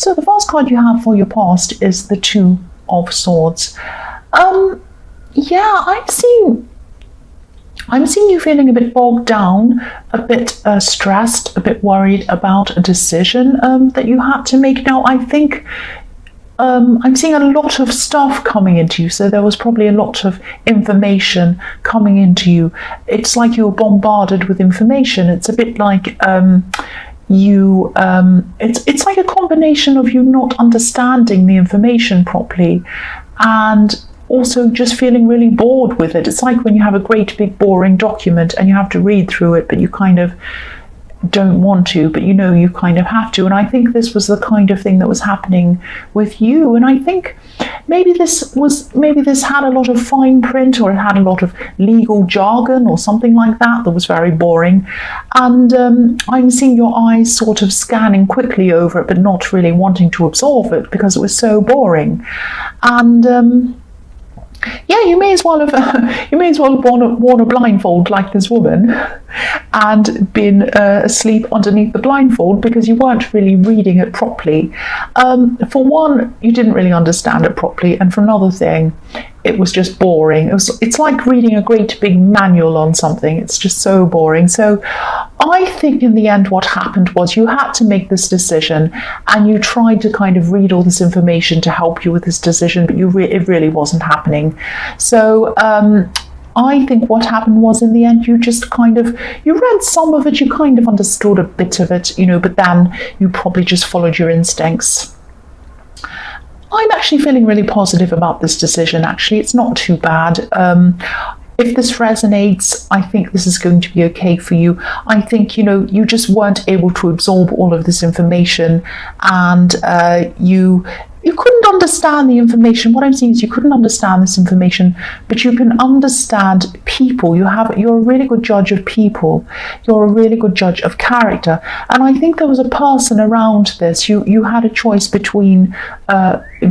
So the first card you have for your past is the Two of Swords. Yeah, I'm seeing you feeling a bit bogged down, a bit stressed, a bit worried about a decision that you had to make. Now, I think I'm seeing a lot of stuff coming into you, so there was probably a lot of information coming into you. It's like you were bombarded with information. It's a bit like it's like a combination of you not understanding the information properly and also just feeling really bored with it. It's like when you have a great big boring document and you have to read through it, but you kind of don't want to, but you know you kind of have to. And I think this was the kind of thing that was happening with you. And I think maybe this had a lot of fine print, or it had a lot of legal jargon or something like that was very boring. And I'm seeing your eyes sort of scanning quickly over it, but not really wanting to absorb it because it was so boring. And yeah, you may as well have worn a blindfold like this woman and been asleep underneath the blindfold, because you weren't really reading it properly. For one, you didn't really understand it properly, and for another thing, it was just boring. It's like reading a great big manual on something. It's just so boring. So I think in the end what happened was you had to make this decision, and you tried to kind of read all this information to help you with this decision, but it really wasn't happening. So I think what happened was in the end you just you read some of it, you kind of understood a bit of it, but then you probably just followed your instincts. I'm actually feeling really positive about this decision. Actually, it's not too bad. If this resonates, I think this is going to be okay for you. I think, you just weren't able to absorb all of this information, and you couldn't understand the information. What I'm seeing is you couldn't understand this information, but you can understand people. You're a really good judge of people. You're a really good judge of character. And I think there was a person around this. You had a choice between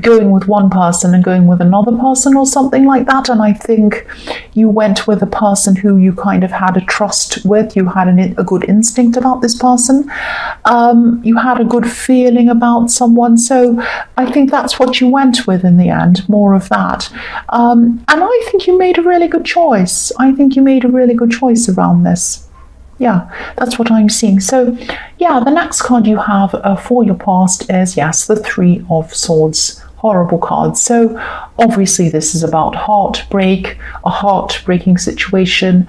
going with one person and going with another person or something like that. And I think you went with a person who you kind of had a trust with. You had a good instinct about this person. You had a good feeling about someone. So I think that's what you went with in the end, more of that. And I think you made a really good choice. I think you made a really good choice around this. Yeah, that's what I'm seeing. So, yeah, the next card you have for your past is, yes, the Three of Swords. Horrible card. So obviously this is about heartbreak, a heartbreaking situation.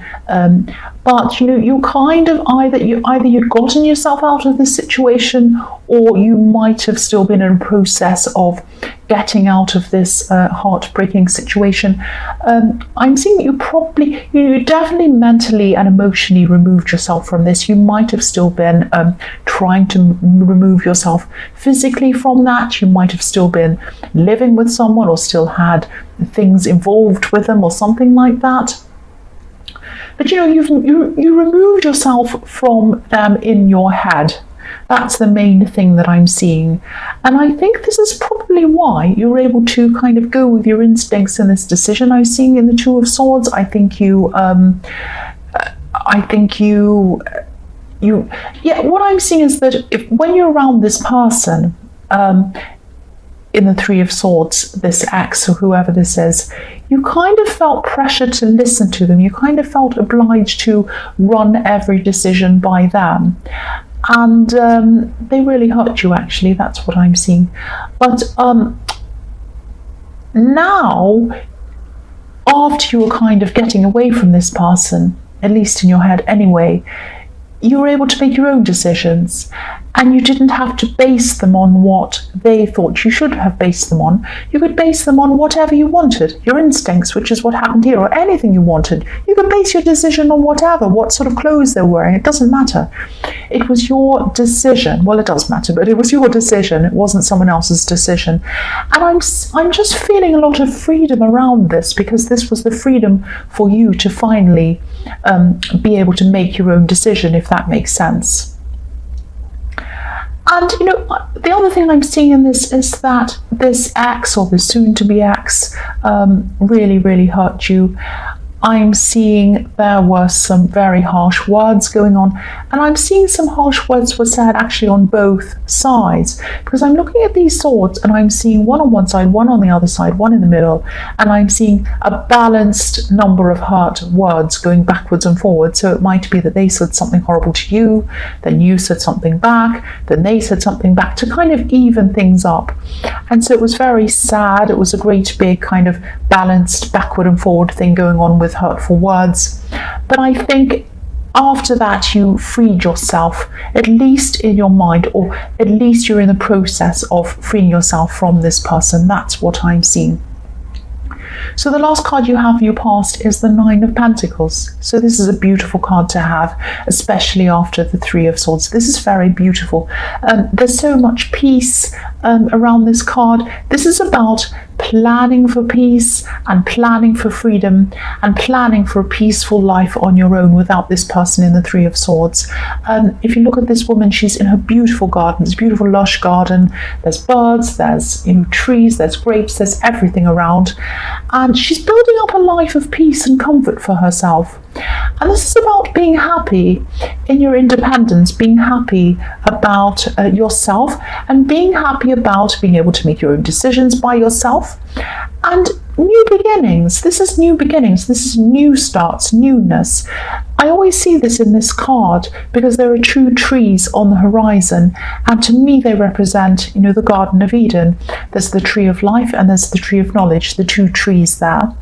But you kind of either you'd gotten yourself out of this situation, or you might have still been in a process of getting out of this heartbreaking situation. I'm seeing that you definitely mentally and emotionally removed yourself from this. You might have still been trying to remove yourself physically from that. You might have still been living with someone, or still had things involved with them or something like that. But you removed yourself from them in your head. That's the main thing that I'm seeing. And I think this is probably why you're able to kind of go with your instincts in this decision. I'm seeing in the Two of Swords, what I'm seeing is that when you're around this person, in the Three of Swords, this ex or whoever this is, you kind of felt pressure to listen to them. You kind of felt obliged to run every decision by them. And they really hurt you, actually. That's what I'm seeing. But now, after you were kind of getting away from this person, at least in your head anyway, you were able to make your own decisions, and you didn't have to base them on what they thought you should have based them on. You could base them on whatever you wanted, your instincts, which is what happened here, or anything you wanted. You could base your decision on whatever, what sort of clothes they're wearing. It doesn't matter. It was your decision. Well, it does matter, but it was your decision. It wasn't someone else's decision. And I'm just feeling a lot of freedom around this, because this was the freedom for you to finally be able to make your own decision, if that makes sense. And the other thing I'm seeing in this is that this ex, or this soon-to-be ex, really, really hurt you. I'm seeing there were some very harsh words going on, and I'm seeing some harsh words were said actually on both sides, because I'm looking at these swords and I'm seeing one on one side, one on the other side, one in the middle, and I'm seeing a balanced number of hurt words going backwards and forwards. So it might be that they said something horrible to you, then you said something back, then they said something back, to kind of even things up. And so it was very sad. It was a great big kind of balanced backward and forward thing going on with hurtful words. But I think after that you freed yourself, at least in your mind, or at least you're in the process of freeing yourself from this person. That's what I'm seeing. So the last card you have for your past is the Nine of Pentacles. So this is a beautiful card to have, especially after the Three of Swords. This is very beautiful. There's so much peace around this card. This is about planning for peace and planning for freedom and planning for a peaceful life on your own without this person in the Three of Swords. If you look at this woman, she's in her beautiful garden, this beautiful lush garden. There's birds, there's trees, there's grapes, there's everything around, and she's building up a life of peace and comfort for herself. And this is about being happy in your independence, being happy about yourself, and being happy about being able to make your own decisions by yourself. And new beginnings. This is new beginnings. This is new starts, newness. I always see this in this card because there are two trees on the horizon, and to me they represent, the Garden of Eden. There's the tree of life and there's the tree of knowledge, the two trees there.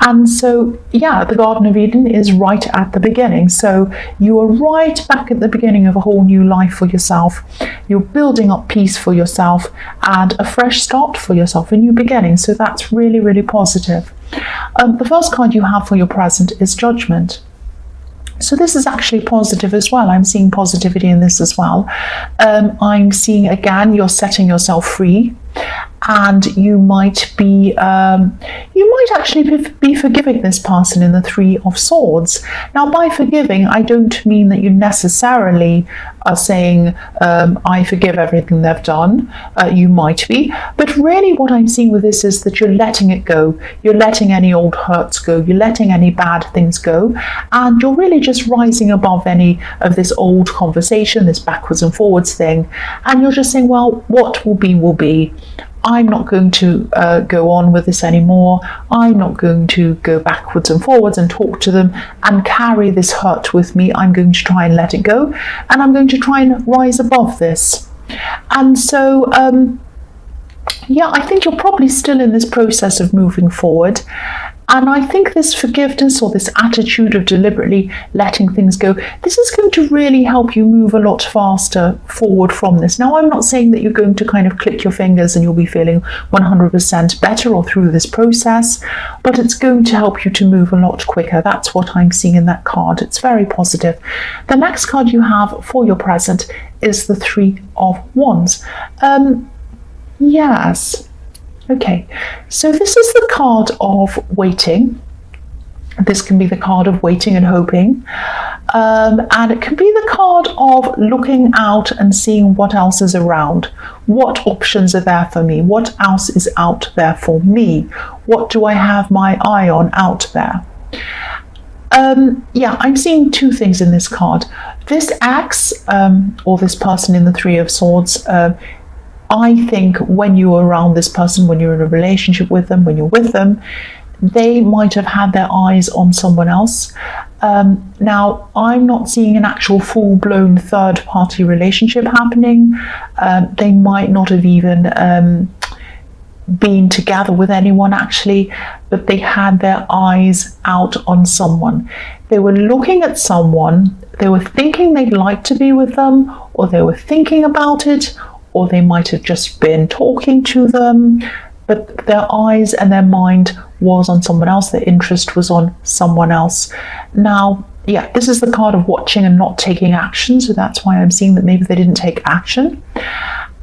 And so, yeah, the Garden of Eden is right at the beginning. So you are right back at the beginning of a whole new life for yourself. You're building up peace for yourself and a fresh start for yourself, a new beginning. So that's really, really positive. The first card you have for your present is Judgment. So this is actually positive as well. I'm seeing positivity in this as well. I'm seeing, again, you're setting yourself free, and you might actually be forgiving this person in the Three of Swords. Now, by forgiving, I don't mean that you necessarily are saying, I forgive everything they've done. You might be, but really what I'm seeing with this is that you're letting it go. You're letting any old hurts go. You're letting any bad things go, and you're really just rising above any of this old conversation, this backwards and forwards thing, and you're just saying, well, what will be will be. I'm not going to go on with this anymore. I'm not going to go backwards and forwards and talk to them and carry this hurt with me. I'm going to try and let it go, and I'm going to try and rise above this. And so, yeah, I think you're probably still in this process of moving forward. And I think this forgiveness, or this attitude of deliberately letting things go, this is going to really help you move a lot faster forward from this. Now, I'm not saying that you're going to kind of click your fingers and you'll be feeling 100% better or through this process, but it's going to help you to move a lot quicker. That's what I'm seeing in that card. It's very positive. The next card you have for your present is the Three of Wands. Yes. Okay, so this is the card of waiting. This can be the card of waiting and hoping. And it can be the card of looking out and seeing what else is around. What options are there for me? What else is out there for me? What do I have my eye on out there? Yeah, I'm seeing two things in this card. This ex, or this person in the Three of Swords, I think when you're around this person, when you're in a relationship with them, when you're with them, they might have had their eyes on someone else. Now, I'm not seeing an actual full-blown third-party relationship happening. They might not have even been together with anyone, actually, but they had their eyes out on someone. They were looking at someone, they were thinking they'd like to be with them, or they were thinking about it, or they might have just been talking to them, but their eyes and their mind was on someone else. Their interest was on someone else. Now, yeah, this is the card of watching and not taking action, so that's why I'm seeing that maybe they didn't take action.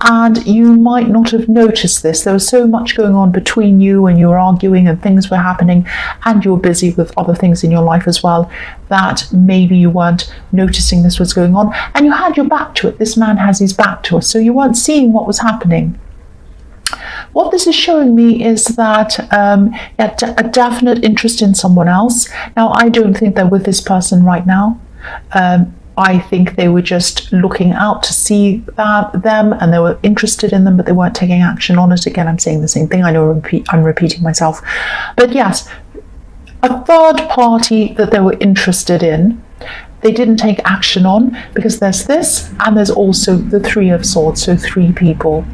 And you might not have noticed this. There was so much going on between you, and you were arguing and things were happening, and you were busy with other things in your life as well, that maybe you weren't noticing this was going on, and you had your back to it. This man has his back to us, so you weren't seeing what was happening. what this is showing me is that a definite interest in someone else. Now, I don't think they're with this person right now. I think they were just looking out to see them, and they were interested in them, but they weren't taking action on it. Again, I'm saying the same thing. I know I'm repeating myself. But yes, a third party that they were interested in, they didn't take action on, because there's this, and there's also the Three of Swords, so 3 people.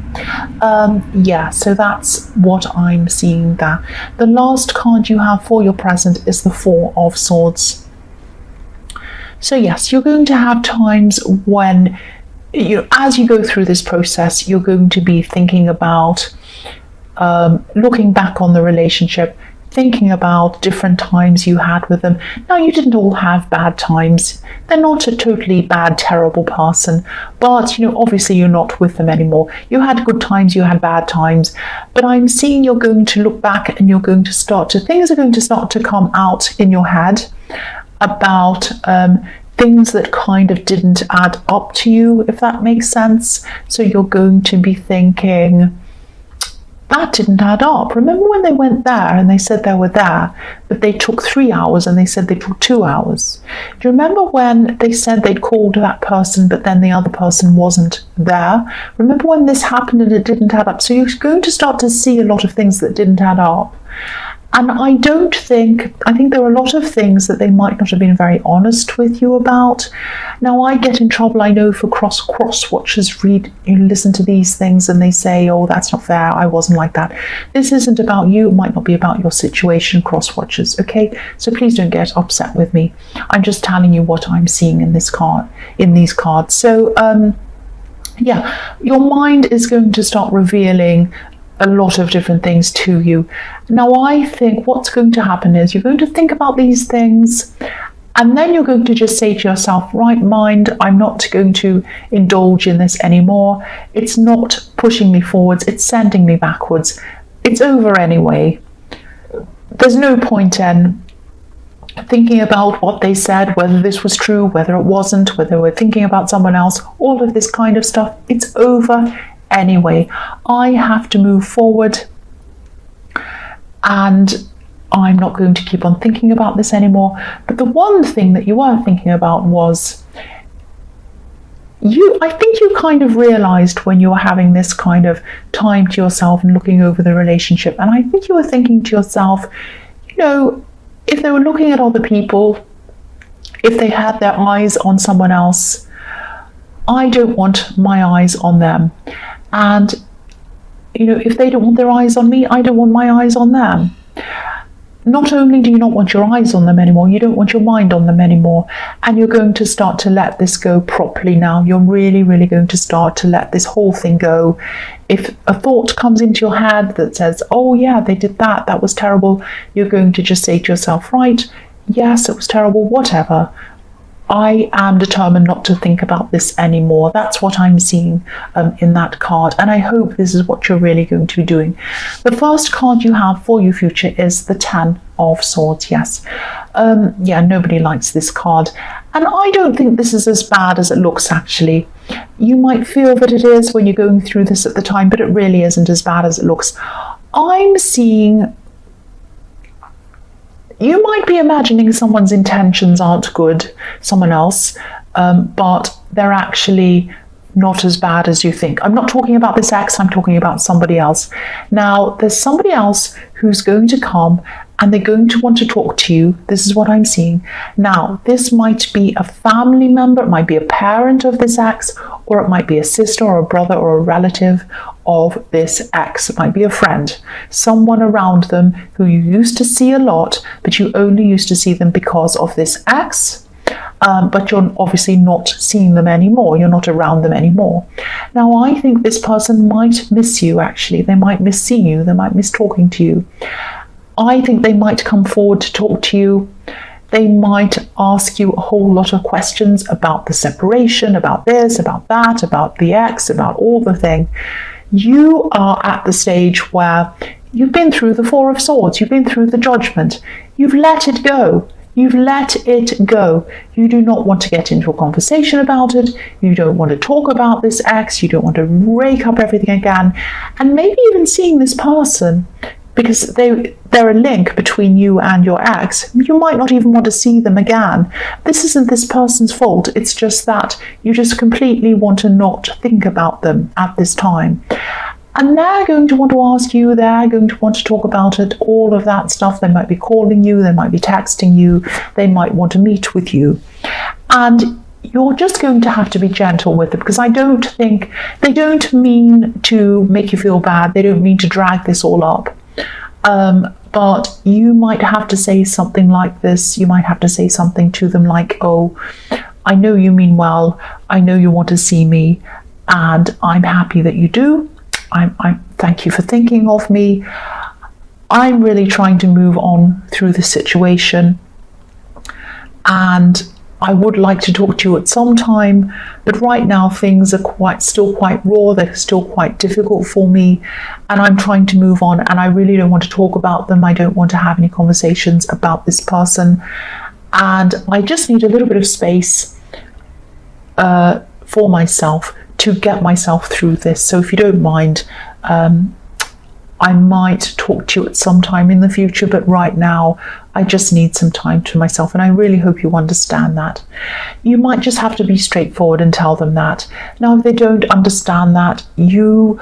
So that's what I'm seeing there. The last card you have for your present is the Four of Swords. So yes, you're going to have times when, as you go through this process, you're going to be thinking about looking back on the relationship, thinking about different times you had with them. Now, you didn't all have bad times. They're not a totally bad, terrible person, but obviously you're not with them anymore. You had good times, you had bad times, but I'm seeing you're going to look back and things are going to start to come out in your head about things that kind of didn't add up to you, if that makes sense. So you're going to be thinking, that didn't add up. Remember when they went there and they said they were there, but they took 3 hours and they said they took 2 hours? Do you remember when they said they'd called that person, but then the other person wasn't there? Remember when this happened and it didn't add up? So you're going to start to see a lot of things that didn't add up. And I think there are a lot of things that they might not have been very honest with you about. Now, I get in trouble, I know, for cross watchers. Listen to these things and they say, oh, that's not fair, I wasn't like that. This isn't about you, it might not be about your situation, cross watchers, okay? So please don't get upset with me. I'm just telling you what I'm seeing in these cards. So, your mind is going to start revealing a lot of different things to you. Now, I think what's going to happen is you're going to think about these things, and then you're going to just say to yourself, right, mind, I'm not going to indulge in this anymore. It's not pushing me forwards, it's sending me backwards. It's over anyway. There's no point in thinking about what they said, whether this was true, whether it wasn't, whether we're thinking about someone else, all of this kind of stuff. It's over anyway. I have to move forward, and I'm not going to keep on thinking about this anymore. But the one thing that you were thinking about was I think you kind of realized when you were having this kind of time to yourself and looking over the relationship, and I think you were thinking to yourself, if they were looking at other people, if they had their eyes on someone else, I don't want my eyes on them. And, if they don't want their eyes on me, I don't want my eyes on them. Not only do you not want your eyes on them anymore, you don't want your mind on them anymore. And you're going to start to let this go properly now. You're really, really going to start to let this whole thing go. If a thought comes into your head that says, oh yeah, they did that, that was terrible, you're going to just say to yourself, right, yes, it was terrible, whatever. I am determined not to think about this anymore. That's what I'm seeing in that card. And I hope this is what you're really going to be doing. The first card you have for your future is the Ten of Swords. Yes. Nobody likes this card. And I don't think this is as bad as it looks, actually. You might feel that it is when you're going through this at the time, but it really isn't as bad as it looks. I'm seeing... You might be imagining someone's intentions aren't good, someone else, but they're actually not as bad as you think. I'm not talking about this ex, I'm talking about somebody else. Now, there's somebody else who's going to come and they're going to want to talk to you. This is what I'm seeing. Now, this might be a family member, it might be a parent of this ex, or it might be a sister or a brother or a relative of this ex. It might be a friend, someone around them who you used to see a lot, but you only used to see them because of this ex. But you're obviously not seeing them anymore. You're not around them anymore. Now, I think this person might miss you, actually. They might miss seeing you. They might miss talking to you. I think they might come forward to talk to you. They might ask you a whole lot of questions about the separation, about this, about that, about the ex, about all the thing. You are at the stage where you've been through the Four of Swords. You've been through the Judgment. You've let it go. You've let it go. You do not want to get into a conversation about it. You don't want to talk about this ex. You don't want to rake up everything again. And maybe even seeing this person, because they're a link between you and your ex. You might not even want to see them again. This isn't this person's fault. It's just that you just completely want to not think about them at this time. And they're going to want to ask you, they're going to want to talk about it, all of that stuff. They might be calling you, they might be texting you, they might want to meet with you. And you're just going to have to be gentle with it, because I don't think, they don't mean to make you feel bad, they don't mean to drag this all up. But you might have to say something like this. You might have to say something to them like, oh, I know you mean well, I know you want to see me, and I'm happy that you do. I thank you for thinking of me. I'm really trying to move on through this situation, and I would like to talk to you at some time, but right now things are still quite raw. They're still quite difficult for me, and I'm trying to move on, and I really don't want to talk about them. I don't want to have any conversations about this person, and I just need a little bit of space for myself to get myself through this. So if you don't mind, I might talk to you at some time in the future, but right now I just need some time to myself, and I really hope you understand that. You might just have to be straightforward and tell them that. Now, if they don't understand that, you,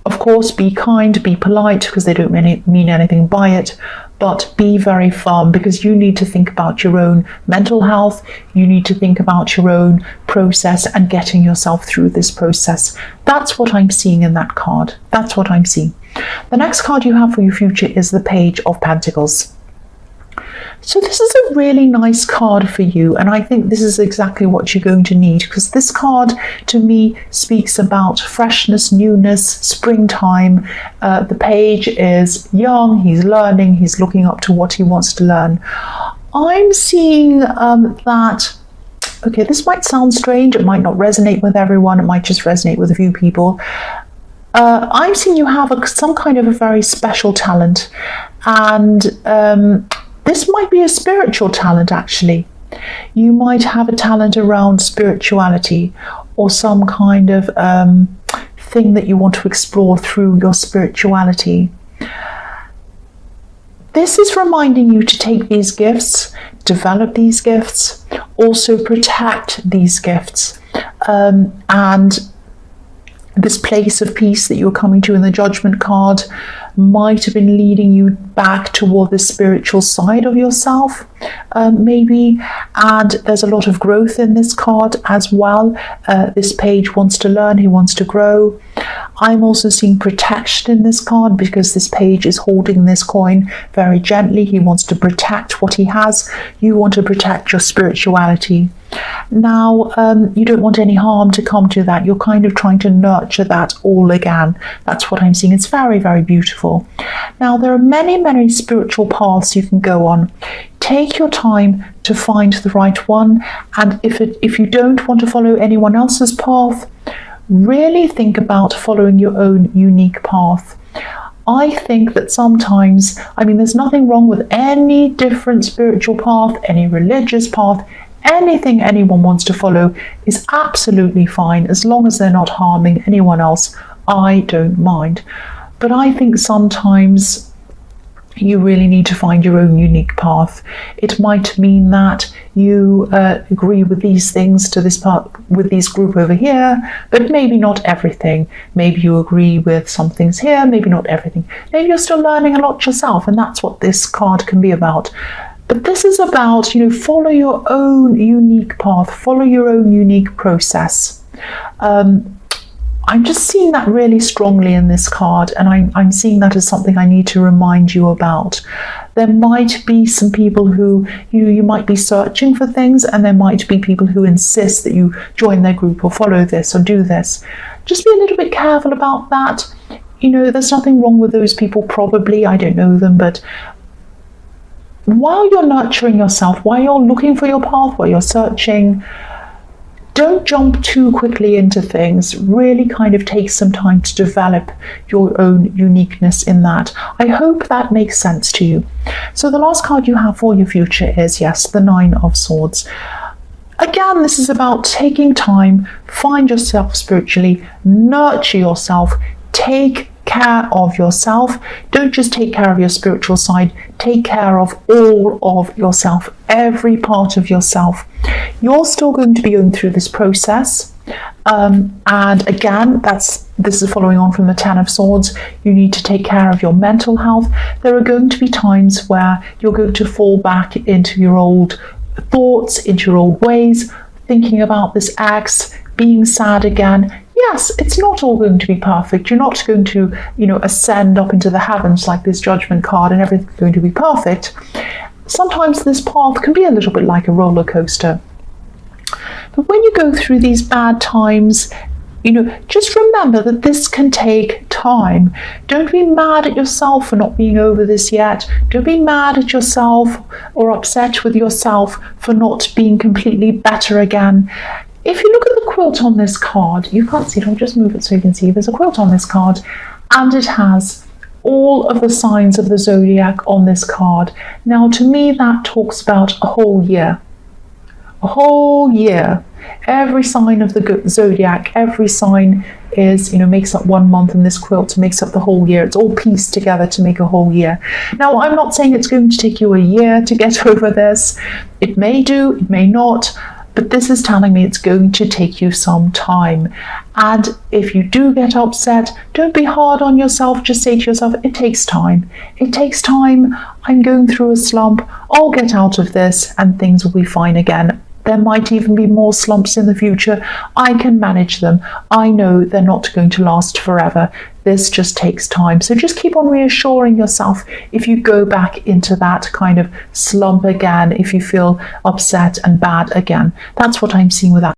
of course, be kind, be polite, because they don't mean anything by it, but be very firm, because you need to think about your own mental health. You need to think about your own process and getting yourself through this process. That's what I'm seeing in that card. That's what I'm seeing. The next card you have for your future is the Page of Pentacles. So this is a really nice card for you, and I think this is exactly what you're going to need, because this card to me speaks about freshness, newness, springtime. The page is young, he's learning, he's looking up to what he wants to learn. I'm seeing that, okay, this might sound strange, it might not resonate with everyone, it might just resonate with a few people. I'm seeing you have some kind of a very special talent, and this might be a spiritual talent, actually. You might have a talent around spirituality, or some kind of thing that you want to explore through your spirituality. This is reminding you to take these gifts, develop these gifts, also protect these gifts, and this place of peace that you're coming to in the Judgment card might have been leading you back toward the spiritual side of yourself, maybe, and there's a lot of growth in this card as well. This page wants to learn, he wants to grow. I'm also seeing protection in this card, because this page is holding this coin very gently. He wants to protect what he has. You want to protect your spirituality. Now, you don't want any harm to come to that. You're kind of trying to nurture that all again. That's what I'm seeing. It's very, very beautiful. Now, there are many, many spiritual paths you can go on. Take your time to find the right one. And if you don't want to follow anyone else's path, really think about following your own unique path. I think that sometimes, I mean, there's nothing wrong with any different spiritual path, any religious path. Anything anyone wants to follow is absolutely fine, as long as they're not harming anyone else. I don't mind. But I think sometimes you really need to find your own unique path. It might mean that you agree with these things to this part, with this group over here, but maybe not everything. Maybe you agree with some things here, maybe not everything. Maybe you're still learning a lot yourself, and that's what this card can be about. But this is about, follow your own unique path, follow your own unique process. I'm just seeing that really strongly in this card, and I'm seeing that as something I need to remind you about. There might be some people who you might be searching for things, and there might be people who insist that you join their group or follow this or do this. Just be a little bit careful about that. There's nothing wrong with those people, probably. I don't know them, but while you're nurturing yourself, while you're looking for your path, while you're searching, don't jump too quickly into things. Really kind of take some time to develop your own uniqueness in that. I hope that makes sense to you. So the last card you have for your future is, yes, the Nine of Swords. Again, this is about taking time, find yourself spiritually, nurture yourself, take care of yourself. Don't just take care of your spiritual side, take care of all of yourself, every part of yourself. You're still going to be going through this process. And again, this is following on from the Ten of Swords. You need to take care of your mental health. There are going to be times where you're going to fall back into your old thoughts, into your old ways, thinking about this ex, being sad again. Yes, it's not all going to be perfect. You're not going to, ascend up into the heavens like this Judgment card and everything's going to be perfect. Sometimes this path can be a little bit like a roller coaster. But when you go through these bad times, just remember that this can take time. Don't be mad at yourself for not being over this yet. Don't be mad at yourself or upset with yourself for not being completely better again. If you look at the quilt on this card, you can't see it, I'll just move it so you can see. There's a quilt on this card and it has all of the signs of the zodiac on this card. Now, to me, that talks about a whole year. A whole year. Every sign of the zodiac, every sign is, makes up 1 month, and this quilt makes up the whole year. It's all pieced together to make a whole year. Now, I'm not saying it's going to take you a year to get over this. It may do, it may not, but this is telling me it's going to take you some time. And if you do get upset, don't be hard on yourself. Just say to yourself, it takes time. It takes time. I'm going through a slump. I'll get out of this and things will be fine again. There might even be more slumps in the future. I can manage them. I know they're not going to last forever. This just takes time. So just keep on reassuring yourself if you go back into that kind of slump again, if you feel upset and bad again. That's what I'm seeing with that.